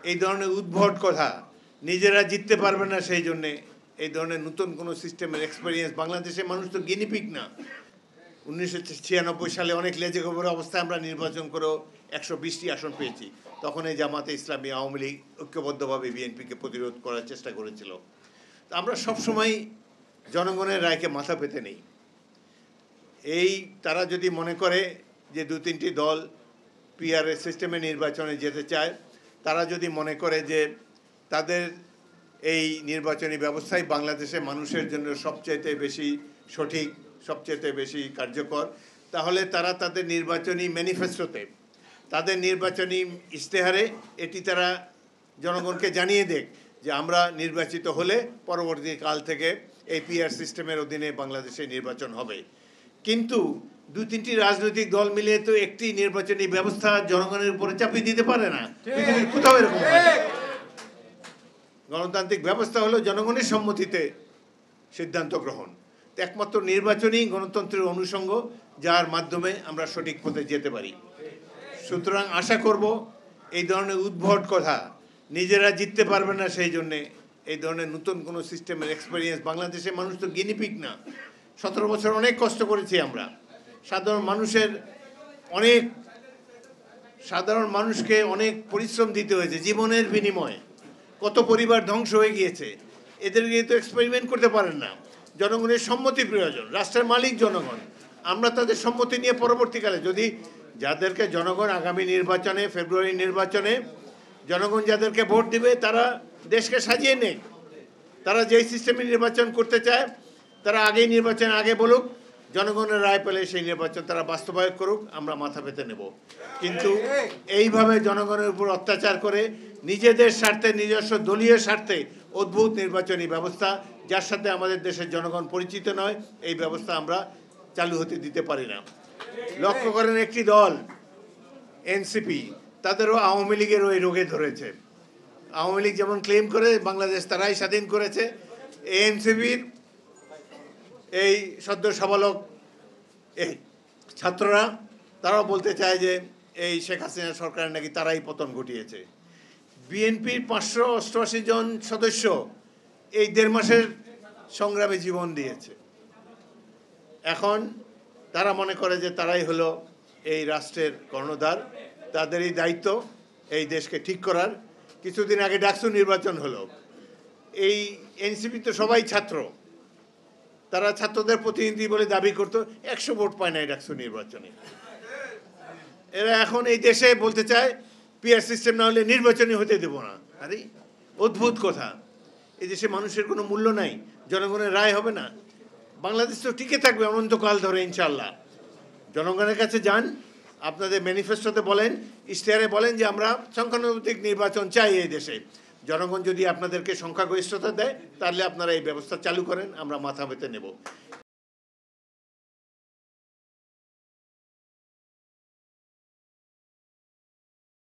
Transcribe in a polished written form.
এই ধরনের উদ্ভট কথা, নিজেরা জিততে পারবে না সেই জন্যে এই ধরনের নতুন কোনো সিস্টেমের এক্সপেরিয়েন্স বাংলাদেশের মানুষ তো গিনিপিগ না। 1996 সালে অনেক লেজে গোবর অবস্থায় আমরা নির্বাচন করেও 120টি আসন পেয়েছি। তখন এই জামাতে ইসলামী, আওয়ামী লীগ ঐক্যবদ্ধভাবে বিএনপিকে প্রতিরোধ করার চেষ্টা করেছিল। তো আমরা সবসময় জনগণের রায়কে মাথা পেতে নেই। তারা যদি মনে করে যে 2-3টি দল পিআরএস সিস্টেমে নির্বাচনে যেতে চায়, তারা যদি মনে করে যে তাদের এই নির্বাচনী ব্যবস্থাই বাংলাদেশের মানুষের জন্য সবচাইতে বেশি সঠিক, সবচাইতে বেশি কার্যকর, তাহলে তারা তাদের নির্বাচনী ম্যানিফেস্টোতে, তাদের নির্বাচনী ইশতেহারে এটি তারা জনগণকে জানিয়ে দেখ যে আমরা নির্বাচিত হলে পরবর্তী কাল থেকে এই পিআর সিস্টেমের অধীনে বাংলাদেশে নির্বাচন হবে। কিন্তু 2-3টি রাজনৈতিক দল মিলে তো একটি নির্বাচনী ব্যবস্থা জনগণের উপরে চাপিয়ে দিতে পারে না। পৃথিবীর কোথাও এরকম হয় না। গণতান্ত্রিক ব্যবস্থা হলো জনগণের সম্মতিতে সিদ্ধান্ত গ্রহণ। একমাত্র নির্বাচনই গণতন্ত্রের অনুষঙ্গ, যার মাধ্যমে আমরা সঠিক পথে যেতে পারি। সুতরাং আশা করব এই ধরনের উদ্ভট কথা, নিজেরা জিততে পারবে না সেই জন্যে এই ধরনের নতুন কোনো সিস্টেমের এক্সপেরিয়েন্স বাংলাদেশের মানুষ তো গিনিপিগ না। 17 বছর অনেক কষ্ট করেছি আমরা। সাধারণ মানুষকে অনেক পরিশ্রম দিতে হয়েছে, জীবনের বিনিময়ে কত পরিবার ধ্বংস হয়ে গিয়েছে। এদেরকে তো এক্সপেরিমেন্ট করতে পারেন না। জনগণের সম্মতি প্রয়োজন, রাষ্ট্রের মালিক জনগণ। আমরা তাদের সম্মতি নিয়ে পরবর্তীকালে যদি যাদেরকে জনগণ আগামী নির্বাচনে, ফেব্রুয়ারি নির্বাচনে জনগণ যাদেরকে ভোট দিবে তারা দেশকে সাজিয়ে নেয়। তারা যেই সিস্টেমে নির্বাচন করতে চায় তারা আগেই নির্বাচন আগে বলুক, জনগণের রায় পেলে সেই নির্বাচন তারা বাস্তবায়ন করুক, আমরা মাথা পেতে নেব। কিন্তু এইভাবে জনগণের উপর অত্যাচার করে নিজেদের স্বার্থে, নিজস্ব দলীয় স্বার্থে অদ্ভুত নির্বাচনী ব্যবস্থা, যার সাথে আমাদের দেশের জনগণ পরিচিত নয়, এই ব্যবস্থা আমরা চালু হতে দিতে পারি না। লক্ষ্য করেন একটি দল এনসিপি, তাদেরও আওয়ামী লীগের ওই রোগে ধরেছে। আওয়ামী লীগ যেমন ক্লেম করে বাংলাদেশ তারাই স্বাধীন করেছে, এনসিপির এই সদ্য সাবালক এই ছাত্ররা তারাও বলতে চায় যে এই শেখ হাসিনা সরকারের নাকি তারাই পতন ঘটিয়েছে। বিএনপির 588 জন সদস্য এই 1.5 মাসের সংগ্রামে জীবন দিয়েছে। এখন তারা মনে করে যে তারাই হলো এই রাষ্ট্রের কর্ণধার, তাদেরই দায়িত্ব এই দেশকে ঠিক করার। কিছুদিন আগে ডাকসু নির্বাচন হলো। এই এনসিপি তো সবাই ছাত্র, তারা ছাত্রদের প্রতিনিধি বলে দাবি করতো, 100 ভোট পায় না এই ডাকসু নির্বাচনে। এরা এখন এই দেশে বলতে চায় পিআর সিস্টেম না হলে নির্বাচনই হতে দেব না। আরে অদ্ভুত কথা। এই দেশে মানুষের কোনো মূল্য নাই, জনগণের রায় হবে না। বাংলাদেশ তো টিকে থাকবে অনন্তকাল ধরে ইনশাল্লাহ। জনগণের কাছে যান, আপনাদের ম্যানিফেস্টোতে বলেন, ইশতেহারে বলেন যে আমরা সংখ্যানুপাতিক নির্বাচন চাই এই দেশে। জনগণ যদি আপনাদেরকে সংখ্যাগরিষ্ঠতা দেয় তাহলে আপনারা এই ব্যবস্থা চালু করেন, আমরা মাথা পেতে নেব।